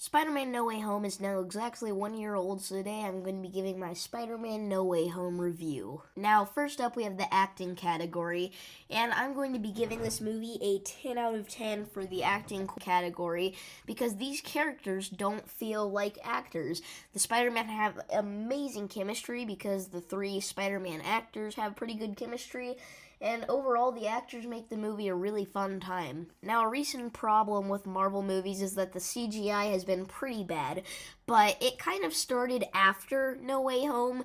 Spider-Man No Way Home is now exactly 1 year old, so today I'm going to be giving my Spider-Man No Way Home review. Now, first up, we have the acting category, and I'm going to be giving this movie a 10 out of 10 for the acting category because these characters don't feel like actors. The Spider-Man have amazing chemistry because the three Spider-Man actors have pretty good chemistry, and overall, the actors make the movie a really fun time. Now, a recent problem with Marvel movies is that the CGI has been pretty bad, but it kind of started after No Way Home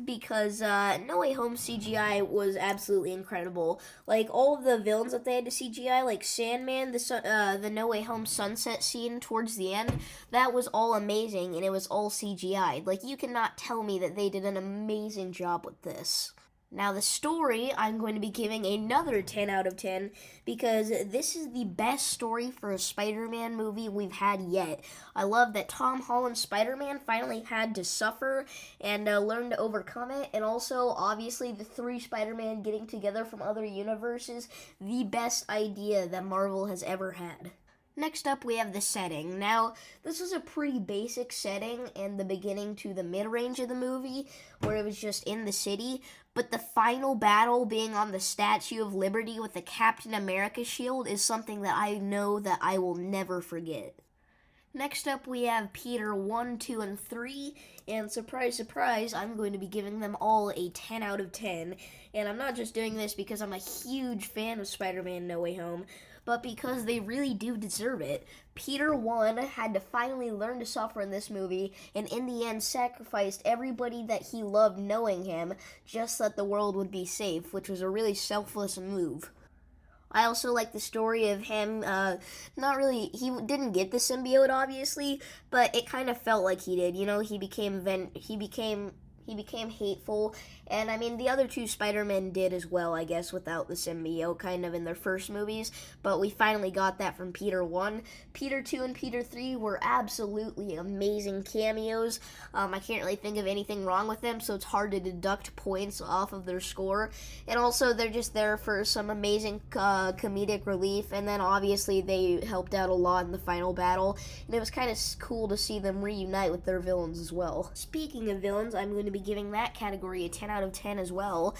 because No Way Home CGI was absolutely incredible. Like all of the villains that they had to CGI, like Sandman, the No Way Home sunset scene towards the end, that was all amazing, and it was all CGI. Like you cannot tell me that they did an amazing job with this. Now, the story, I'm going to be giving another 10 out of 10 because this is the best story for a Spider Man movie we've had yet. I love that Tom Holland's Spider Man finally had to suffer and learn to overcome it, and also, obviously, the three Spider Man getting together from other universes, the best idea that Marvel has ever had. Next up, we have the setting. Now, this was a pretty basic setting in the beginning to the mid range of the movie, where it was just in the city, but the final battle being on the Statue of Liberty with the Captain America shield is something that I know that I will never forget. Next up, we have Peter 1, 2, and 3, and surprise, surprise, I'm going to be giving them all a 10 out of 10. And I'm not just doing this because I'm a huge fan of Spider Man No Way Home, but because they really do deserve it. Peter 1 had to finally learn to suffer in this movie, and in the end sacrificed everybody that he loved knowing him just so that the world would be safe, which was a really selfless move. I also like the story of him. Not really. He didn't get the symbiote, obviously, but it kind of felt like he did. You know, he became hateful, and I mean the other two Spider-Men did as well, I guess, without the symbiote, kind of in their first movies. But we finally got that from Peter 1. Peter 2 and Peter 3 were absolutely amazing cameos. I can't really think of anything wrong with them, so it's hard to deduct points off of their score. And also, they're just there for some amazing comedic relief, and then obviously they helped out a lot in the final battle, and it was kind of cool to see them reunite with their villains as well. Speaking of villains, I'm going to be giving that category a 10 out of 10 as well.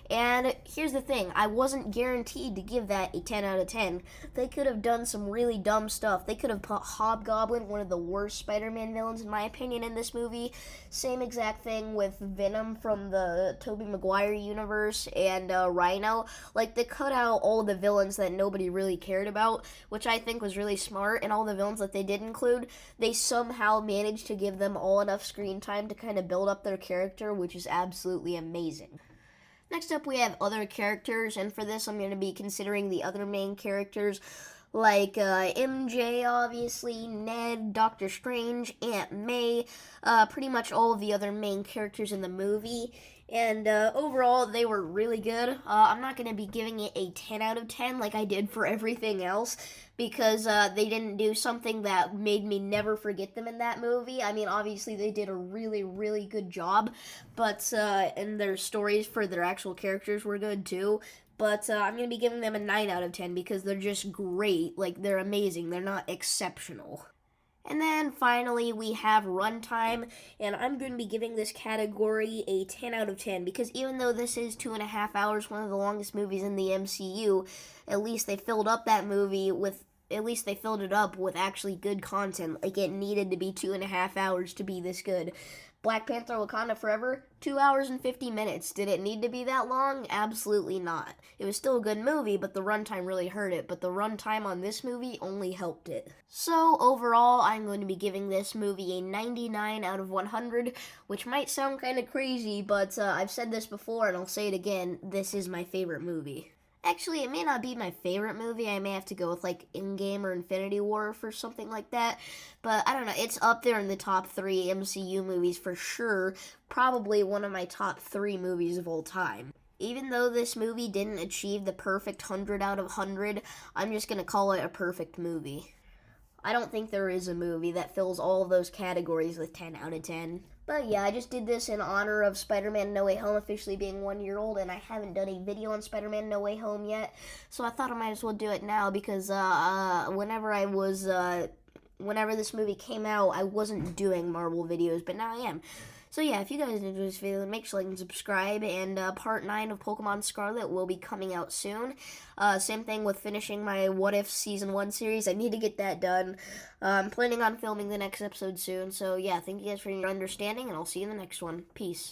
And here's the thing, I wasn't guaranteed to give that a 10 out of 10. They could have done some really dumb stuff. They could have put Hobgoblin, one of the worst Spider-Man villains in my opinion in this movie. Same exact thing with Venom from the Tobey Maguire universe and Rhino. Like, they cut out all the villains that nobody really cared about, which I think was really smart, and all the villains that they did include, they somehow managed to give them all enough screen time to kind of build up their character, which is absolutely amazing. Next up, we have other characters, and for this, I'm going to be considering the other main characters like MJ, obviously, Ned, Doctor Strange, Aunt May, pretty much all of the other main characters in the movie. And overall, they were really good. I'm not going to be giving it a 10 out of 10 like I did for everything else because they didn't do something that made me never forget them in that movie. I mean, obviously, they did a really, really good job, but and their stories for their actual characters were good too. But I'm going to be giving them a 9 out of 10 because they're just great. Like, they're amazing. They're not exceptional. And then finally, we have runtime, and I'm going to be giving this category a 10 out of 10 because even though this is 2.5 hours, one of the longest movies in the MCU, at least they filled up that movie with. At least they filled it up with actually good content. Like, it needed to be 2.5 hours to be this good. Black Panther Wakanda Forever, 2 hours and 50 minutes. Did it need to be that long? Absolutely not. It was still a good movie, but the runtime really hurt it. But the runtime on this movie only helped it. So, overall, I'm going to be giving this movie a 99 out of 100, which might sound kind of crazy, but I've said this before and I'll say it again. This is my favorite movie. Actually, it may not be my favorite movie. I may have to go with like Endgame or Infinity War for something like that. But I don't know. It's up there in the top 3 MCU movies for sure. Probably one of my top 3 movies of all time. Even though this movie didn't achieve the perfect 100 out of 100, I'm just going to call it a perfect movie. I don't think there is a movie that fills all of those categories with 10 out of 10. But yeah, I just did this in honor of Spider-Man No Way Home officially being 1 year old, and I haven't done a video on Spider-Man No Way Home yet, so I thought I might as well do it now because whenever I was whenever this movie came out, I wasn't doing Marvel videos, but now I am. So yeah, if you guys enjoyed this video, make sure to like and subscribe, and part 9 of Pokemon Scarlet will be coming out soon. Same thing with finishing my What If Season 1 series. I need to get that done. I'm planning on filming the next episode soon, so yeah, thank you guys for your understanding, and I'll see you in the next one. Peace.